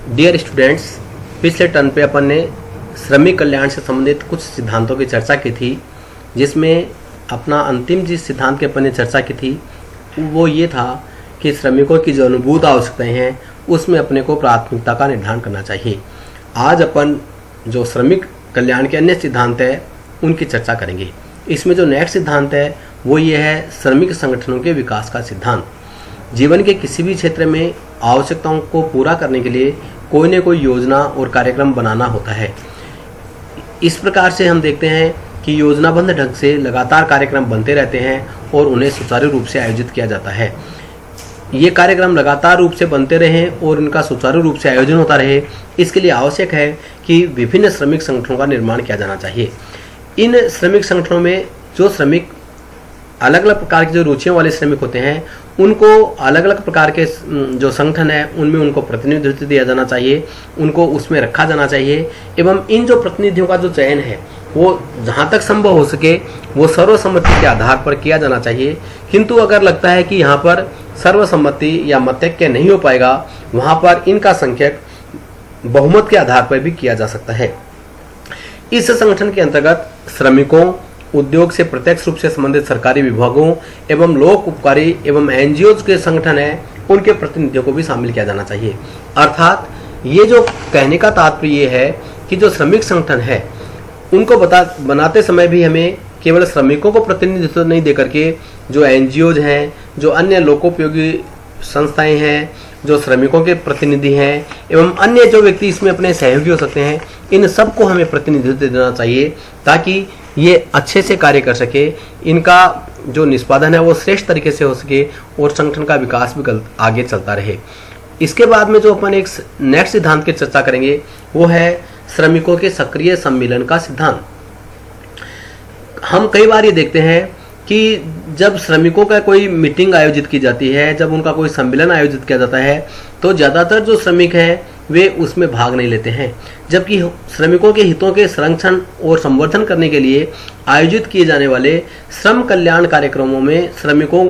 Dear students, पिछले turn पे अपन ने श्रमिक कल्याण से संबंधित कुछ सिद्धांतों की चर्चा की थी, जिसमें अपना अंतिम जिस सिद्धांत की अपन ने चर्चा की थी वो ये था कि श्रमिकों की जो अनुभूत आवश्यकताएं हैं उसमें अपने को प्राथमिकता का निर्धारण करना चाहिए। आज अपन जो श्रमिक कल्याण के अन्य सिद्धांत है उनकी चर्चा करेंगे। इसमें जो नेक्स्ट सिद्धांत है वो ये है श्रमिक संगठनों के विकास का सिद्धांत। जीवन के किसी भी क्षेत्र में आवश्यकताओं को पूरा करने के लिए कोई न कोई योजना और कार्यक्रम बनाना होता है। इस प्रकार से हम देखते हैं कि योजनाबद्ध ढंग से लगातार कार्यक्रम बनते रहते हैं और उन्हें सुचारू रूप से आयोजित किया जाता है। ये कार्यक्रम लगातार रूप से बनते रहें और इनका सुचारू रूप से आयोजन होता रहे, इसके लिए आवश्यक है कि विभिन्न श्रमिक संगठनों का निर्माण किया जाना चाहिए। इन श्रमिक संगठनों में जो श्रमिक अलग अलग प्रकार की जो रुचियों वाले श्रमिक होते हैं उनको अलग अलग प्रकार के जो संगठन है उनमें उनको प्रतिनिधित्व दिया जाना चाहिए, उनको उसमें रखा जाना चाहिए एवं इन जो प्रतिनिधियों का जो चयन है वो जहाँ तक संभव हो सके वो सर्वसम्मति के आधार पर किया जाना चाहिए। किंतु अगर लगता है कि यहाँ पर सर्वसम्मति या मतैक्य नहीं हो पाएगा, वहाँ पर इनका संख्यक बहुमत के आधार पर भी किया जा सकता है। इस संगठन के अंतर्गत श्रमिकों, उद्योग से प्रत्यक्ष रूप से संबंधित सरकारी विभागों एवं लोक उपकारी एवं एनजीओ के संगठन है उनके प्रतिनिधियों को भी शामिल किया जाना चाहिए। अर्थात ये जो कहने का तात्पर्य ये है कि जो श्रमिक संगठन है उनको बनाते समय भी हमें केवल श्रमिकों को प्रतिनिधित्व नहीं देकर के जो एनजीओज हैं, जो अन्य लोकोपयोगी संस्थाएं हैं, जो श्रमिकों के प्रतिनिधि हैं एवं अन्य जो व्यक्ति इसमें अपने सहयोगी हो सकते हैं, इन सबको हमें प्रतिनिधित्व देना चाहिए ताकि ये अच्छे से कार्य कर सके, इनका जो निष्पादन है वो श्रेष्ठ तरीके से हो सके और संगठन का विकास भी आगे चलता रहे। इसके बाद में जो अपन एक नेक्स्ट सिद्धांत की चर्चा करेंगे वो है श्रमिकों के सक्रिय सम्मेलन का सिद्धांत। हम कई बार ये देखते हैं कि जब श्रमिकों का कोई मीटिंग आयोजित की जाती है, जब उनका कोई सम्मेलन आयोजित किया जाता है तो ज़्यादातर जो श्रमिक हैं वे उसमें भाग नहीं लेते हैं, जबकि श्रमिकों के हितों के संरक्षण और संवर्धन करने के लिए आयोजित किए जाने वाले श्रम कल्याण कार्यक्रमों में श्रमिकों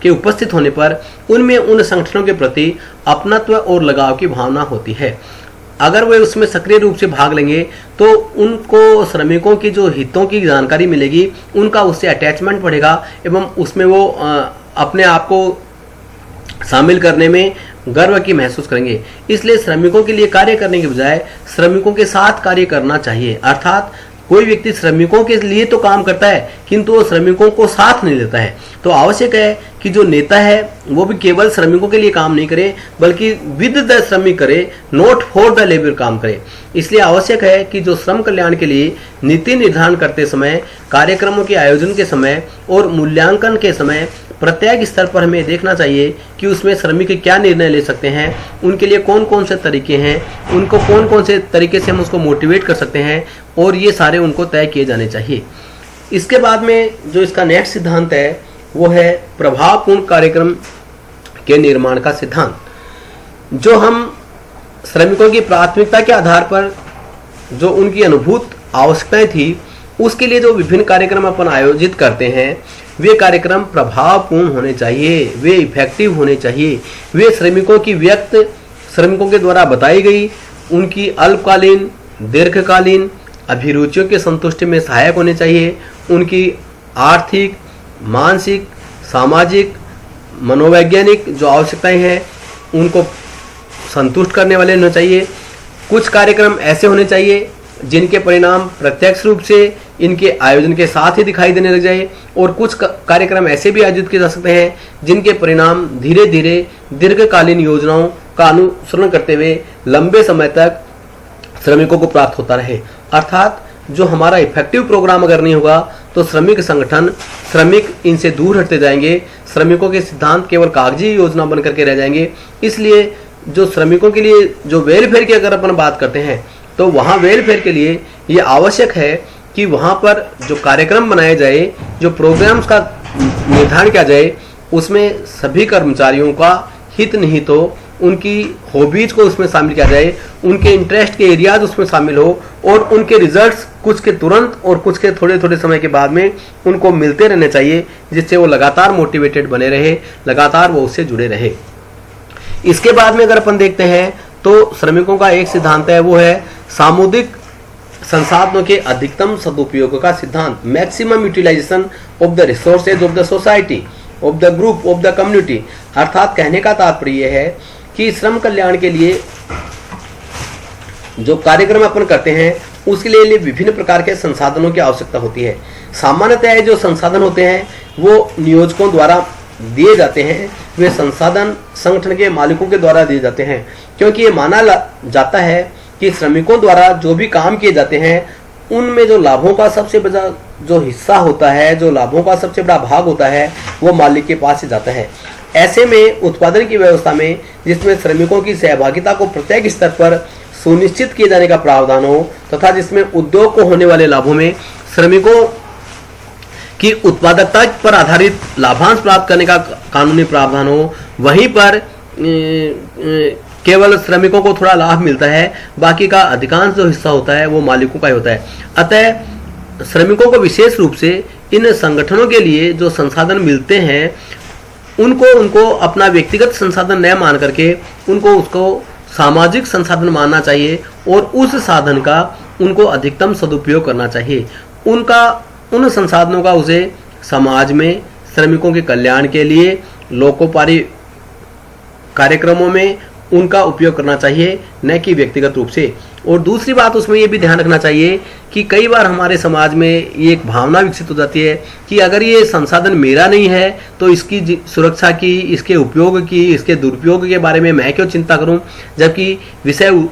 के उपस्थित होने पर उनमें उन संगठनों के प्रति अपनत्व और लगाव की भावना होती है। अगर वे उसमें सक्रिय रूप से भाग लेंगे तो उनको श्रमिकों की जो हितों की जानकारी मिलेगी, उनका उससे अटैचमेंट बढ़ेगा एवं उसमें वो अपने आप को शामिल करने में गर्व की महसूस करेंगे। इसलिए श्रमिकों के लिए कार्य करने के बजाय श्रमिकों के साथ कार्य करना चाहिए। अर्थात कोई व्यक्ति श्रमिकों के लिए तो काम करता है किंतु वो श्रमिकों को साथ नहीं लेता है। तो आवश्यक है कि जो नेता है वो भी केवल श्रमिकों के लिए काम नहीं करे बल्कि विद द श्रमिक करे, नॉट फॉर द लेबर काम करे। इसलिए आवश्यक है कि जो श्रम कल्याण के लिए नीति निर्धारण करते समय, कार्यक्रमों के आयोजन के समय और मूल्यांकन के समय प्रत्येक स्तर पर हमें देखना चाहिए कि उसमें श्रमिक क्या निर्णय ले सकते हैं, उनके लिए कौन कौन से तरीके हैं, उनको कौन कौन से तरीके से हम उसको मोटिवेट कर सकते हैं और ये सारे उनको तय किए जाने चाहिए। इसके बाद में जो इसका नेक्स्ट सिद्धांत है वो है प्रभावपूर्ण कार्यक्रम के निर्माण का सिद्धांत। जो हम श्रमिकों की प्राथमिकता के आधार पर जो उनकी अनुभूत आवश्यकताएं थी उसके लिए जो विभिन्न कार्यक्रम अपन आयोजित करते हैं वे कार्यक्रम प्रभावपूर्ण होने चाहिए, वे इफेक्टिव होने चाहिए, वे श्रमिकों की व्यक्त, श्रमिकों के द्वारा बताई गई उनकी अल्पकालीन, दीर्घकालीन अभिरुचियों की संतुष्टि में सहायक होने चाहिए, उनकी आर्थिक, मानसिक, सामाजिक, मनोवैज्ञानिक जो आवश्यकताएं हैं उनको संतुष्ट करने वाले होने चाहिए। कुछ कार्यक्रम ऐसे होने चाहिए जिनके परिणाम प्रत्यक्ष रूप से इनके आयोजन के साथ ही दिखाई देने लग जाए और कुछ कार्यक्रम ऐसे भी आयोजित किए जा सकते हैं जिनके परिणाम धीरे धीरे दीर्घकालीन योजनाओं का अनुसरण करते हुए लंबे समय तक श्रमिकों को प्राप्त होता रहे। अर्थात जो हमारा इफेक्टिव प्रोग्राम अगर नहीं होगा तो श्रमिक संगठन, श्रमिक इनसे दूर हटते जाएंगे, श्रमिकों के सिद्धांत केवल कागजी योजना बन करके रह जाएंगे। इसलिए जो श्रमिकों के लिए जो वेलफेयर की अगर अपन बात करते हैं तो वहाँ वेलफेयर के लिए ये आवश्यक है कि वहाँ पर जो कार्यक्रम बनाए जाए, जो प्रोग्राम्स का निर्धारण किया जाए उसमें सभी कर्मचारियों का हित निहित हो, उनकी हॉबीज को उसमें शामिल किया जाए, उनके इंटरेस्ट के एरियाज उसमें शामिल हो और उनके रिजल्ट्स कुछ के तुरंत और कुछ के थोड़े थोड़े समय के बाद में उनको मिलते रहने चाहिए, जिससे वो लगातार मोटिवेटेड बने रहे, लगातार वो उससे जुड़े रहे। इसके बाद में अगर अपन देखते हैं तो श्रमिकों का एक सिद्धांत है, वो है सामुदायिक संसाधनों के अधिकतम सदुपयोग का सिद्धांत, maximum utilization of the resources of the society, of the group, of the community. अर्थात कहने का तात्पर्य यह है कि श्रम कल्याण के लिए जो कार्यक्रम अपन करते हैं उसके लिए विभिन्न प्रकार के संसाधनों की आवश्यकता होती है। सामान्यतः जो संसाधन होते हैं वो नियोजकों द्वारा दिए जाते हैं, वे संसाधन संगठन के मालिकों के द्वारा दिए जाते हैं, क्योंकि ये माना जाता है कि श्रमिकों द्वारा जो भी काम किए जाते हैं उनमें जो लाभों का सबसे बड़ा जो हिस्सा होता है, जो लाभों का सबसे बड़ा भाग होता है, वो मालिक के पास से जाता है। ऐसे में उत्पादन की व्यवस्था में जिसमें श्रमिकों की सहभागिता को प्रत्येक स्तर पर सुनिश्चित किए जाने का प्रावधान हो तथा जिसमें उद्योग को होने वाले लाभों में श्रमिकों की उत्पादकता पर आधारित लाभांश प्राप्त करने का कानूनी प्रावधान हो, वहीं पर केवल श्रमिकों को थोड़ा लाभ मिलता है, बाकी का अधिकांश जो हिस्सा होता है वो मालिकों का ही होता है। अतः श्रमिकों को विशेष रूप से इन संगठनों के लिए जो संसाधन मिलते हैं उनको अपना व्यक्तिगत संसाधन न मान करके उसको सामाजिक संसाधन मानना चाहिए और उस साधन का उनको अधिकतम सदुपयोग करना चाहिए। उन संसाधनों का उसे समाज में श्रमिकों के कल्याण के लिए लोकोपकारी कार्यक्रमों में उनका उपयोग करना चाहिए, न कि व्यक्तिगत रूप से। और दूसरी बात उसमें ये भी ध्यान रखना चाहिए कि कई बार हमारे समाज में ये एक भावना विकसित हो जाती है कि अगर ये संसाधन मेरा नहीं है तो इसकी सुरक्षा की, इसके उपयोग की, इसके दुरुपयोग के बारे में मैं क्यों चिंता करूं, जबकि विषय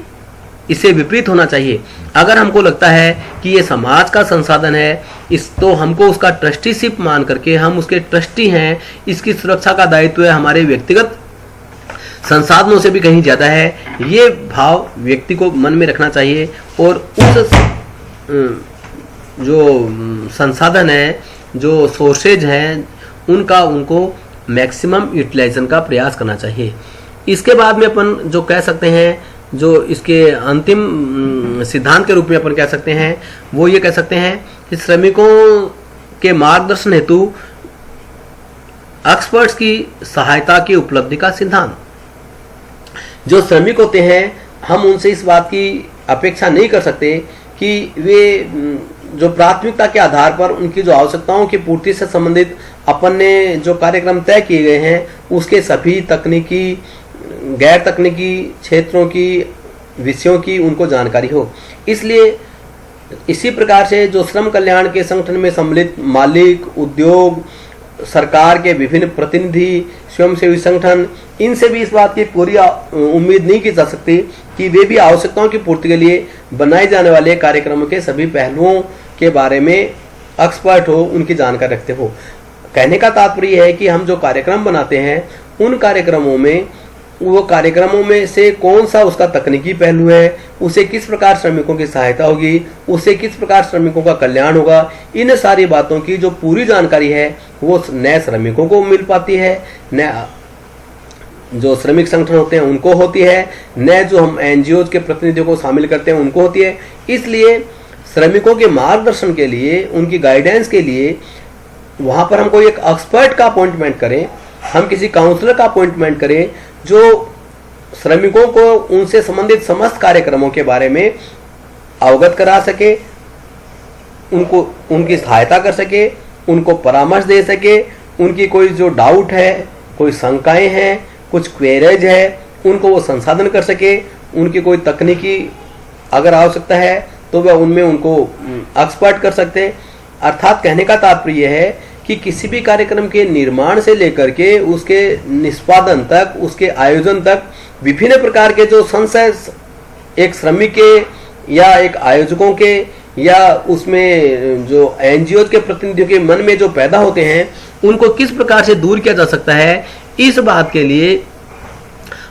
इससे विपरीत होना चाहिए। अगर हमको लगता है कि ये समाज का संसाधन है तो हमको उसका ट्रस्टीशिप मान करके हम उसके ट्रस्टी हैं, इसकी सुरक्षा का दायित्व है हमारे व्यक्तिगत संसाधनों से भी कहीं ज्यादा है। ये भाव व्यक्ति को मन में रखना चाहिए और उस जो संसाधन है, जो सोर्सेज हैं, उनको मैक्सिमम यूटिलाइजेशन का प्रयास करना चाहिए। इसके बाद में अपन जो कह सकते हैं, जो इसके अंतिम सिद्धांत के रूप में अपन कह सकते हैं, वो ये कह सकते हैं कि श्रमिकों के मार्गदर्शन हेतु एक्सपर्ट्स की सहायता की उपलब्धि का सिद्धांत। जो श्रमिक होते हैं हम उनसे इस बात की अपेक्षा नहीं कर सकते कि वे जो प्राथमिकता के आधार पर उनकी जो आवश्यकताओं की पूर्ति से संबंधित अपन ने जो कार्यक्रम तय किए गए हैं उसके सभी तकनीकी, गैर तकनीकी क्षेत्रों की, विषयों की उनको जानकारी हो। इसलिए इसी प्रकार से जो श्रम कल्याण के संगठन में सम्मिलित मालिक, उद्योग, सरकार के विभिन्न प्रतिनिधि, स्वयंसेवी संगठन, इनसे भी इस बात की पूरी उम्मीद नहीं की जा सकती कि वे भी आवश्यकताओं की पूर्ति के लिए बनाए जाने वाले कार्यक्रमों के सभी पहलुओं के बारे में एक्सपर्ट हो, उनकी जानकारी रखते हो। कहने का तात्पर्य है कि हम जो कार्यक्रम बनाते हैं उन कार्यक्रमों में से कौन सा उसका तकनीकी पहलू है, उसे किस प्रकार श्रमिकों की सहायता होगी, उससे किस प्रकार श्रमिकों का कल्याण होगा, इन सारी बातों की जो पूरी जानकारी है वो न श्रमिकों को मिल पाती है, न जो श्रमिक संगठन होते हैं उनको होती है, न जो हम एनजीओ के प्रतिनिधियों को शामिल करते हैं उनको होती है। इसलिए श्रमिकों के मार्गदर्शन के लिए, उनकी गाइडेंस के लिए वहां पर हम कोई एक एक्सपर्ट का अपॉइंटमेंट करें, हम किसी काउंसलर का अपॉइंटमेंट करें जो श्रमिकों को उनसे संबंधित समस्त कार्यक्रमों के बारे में अवगत करा सके, उनकी सहायता कर सके, उनको परामर्श दे सके, उनकी कोई जो डाउट है, कोई शंकाएं हैं, कुछ क्वेरीज है, उनको वो संसाधन कर सके, उनकी कोई तकनीकी अगर आवश्यकता है तो वह उनमें उनको एक्सपर्ट कर सकते। अर्थात कहने का तात्पर्य है कि किसी भी कार्यक्रम के निर्माण से लेकर के उसके निष्पादन तक, उसके आयोजन तक विभिन्न प्रकार के जो संशय एक श्रमिक के या एक आयोजकों के या उसमें जो एनजीओ के प्रतिनिधियों के मन में जो पैदा होते हैं उनको किस प्रकार से दूर किया जा सकता है, इस बात के लिए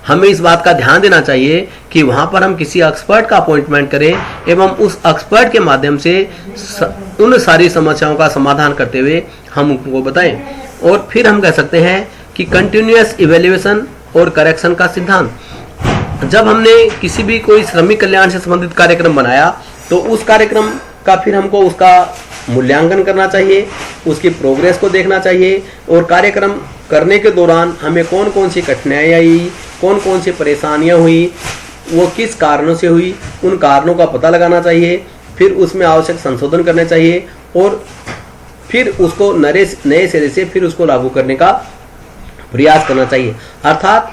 हमें इस बात का ध्यान देना चाहिए कि वहां पर हम किसी एक्सपर्ट का अपॉइंटमेंट करें एवं उस एक्सपर्ट के माध्यम से उन सारी समस्याओं का समाधान करते हुए हम उनको बताएं। और फिर हम कह सकते हैं कि कंटिन्यूअस इवैल्यूएशन और करेक्शन का सिद्धांत। जब हमने किसी भी कोई श्रमिक कल्याण से संबंधित कार्यक्रम बनाया तो उस कार्यक्रम का फिर हमको उसका मूल्यांकन करना चाहिए, उसकी प्रोग्रेस को देखना चाहिए और कार्यक्रम करने के दौरान हमें कौन कौन सी कठिनाइयाँ आई, कौन कौन सी परेशानियाँ हुई, वो किस कारणों से हुई, उन कारणों का पता लगाना चाहिए, फिर उसमें आवश्यक संशोधन करने चाहिए और फिर उसको नए सिरे से फिर उसको लागू करने का प्रयास करना चाहिए। अर्थात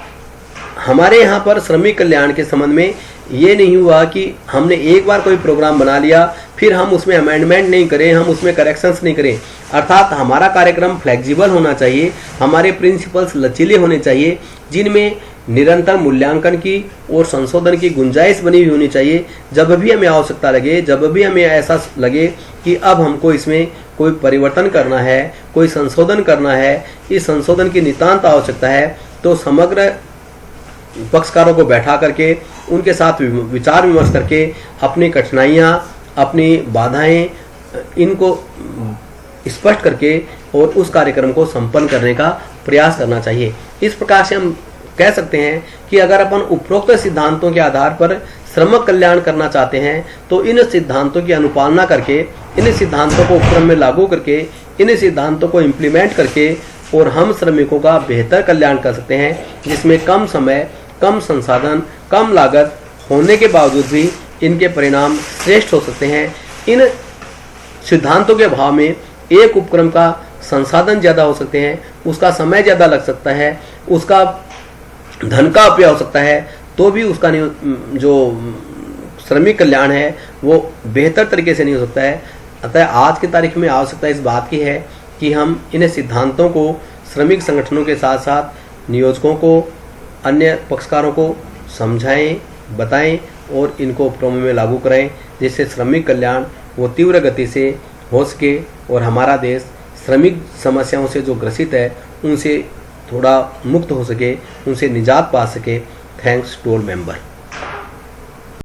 हमारे यहाँ पर श्रमिक कल्याण के संबंध में ये नहीं हुआ कि हमने एक बार कोई प्रोग्राम बना लिया, फिर हम उसमें अमेंडमेंट नहीं करें, हम उसमें करेक्शंस नहीं करें। अर्थात हमारा कार्यक्रम फ्लेक्सिबल होना चाहिए, हमारे प्रिंसिपल्स लचीले होने चाहिए, जिनमें निरंतर मूल्यांकन की और संशोधन की गुंजाइश बनी हुई होनी चाहिए। जब भी हमें आवश्यकता लगे, जब भी हमें ऐसा लगे कि अब हमको इसमें कोई परिवर्तन करना है, कोई संशोधन करना है, इस संशोधन की नितांत आवश्यकता है, तो समग्र पक्षकारों को बैठा करके उनके साथ विचार विमर्श करके अपनी कठिनाइयाँ, अपनी बाधाएं, इनको स्पष्ट करके और उस कार्यक्रम को संपन्न करने का प्रयास करना चाहिए। इस प्रकार से हम कह सकते हैं कि अगर अपन उपरोक्त सिद्धांतों के आधार पर श्रमिक कल्याण करना चाहते हैं तो इन सिद्धांतों की अनुपालना करके, इन सिद्धांतों को उपक्रम में लागू करके, इन सिद्धांतों को इम्प्लीमेंट करके और हम श्रमिकों का बेहतर कल्याण कर सकते हैं, जिसमें कम समय, कम संसाधन, कम लागत होने के बावजूद भी इनके परिणाम श्रेष्ठ हो सकते हैं। इन सिद्धांतों के अभाव में एक उपक्रम का संसाधन ज़्यादा हो सकते हैं, उसका समय ज़्यादा लग सकता है, उसका धन का अपव्यय हो सकता है, तो भी उसका जो श्रमिक कल्याण है वो बेहतर तरीके से नहीं हो सकता है। अतः आज की तारीख में आवश्यकता इस बात की है कि हम इन सिद्धांतों को श्रमिक संगठनों के साथ साथ नियोजकों को, अन्य पक्षकारों को समझाएं, बताएं और इनको उपक्रमों में लागू कराएं, जिससे श्रमिक कल्याण वो तीव्र गति से हो सके और हमारा देश श्रमिक समस्याओं से जो ग्रसित है उनसे थोड़ा मुक्त हो सके, उनसे निजात पा सके। Thanks to all member.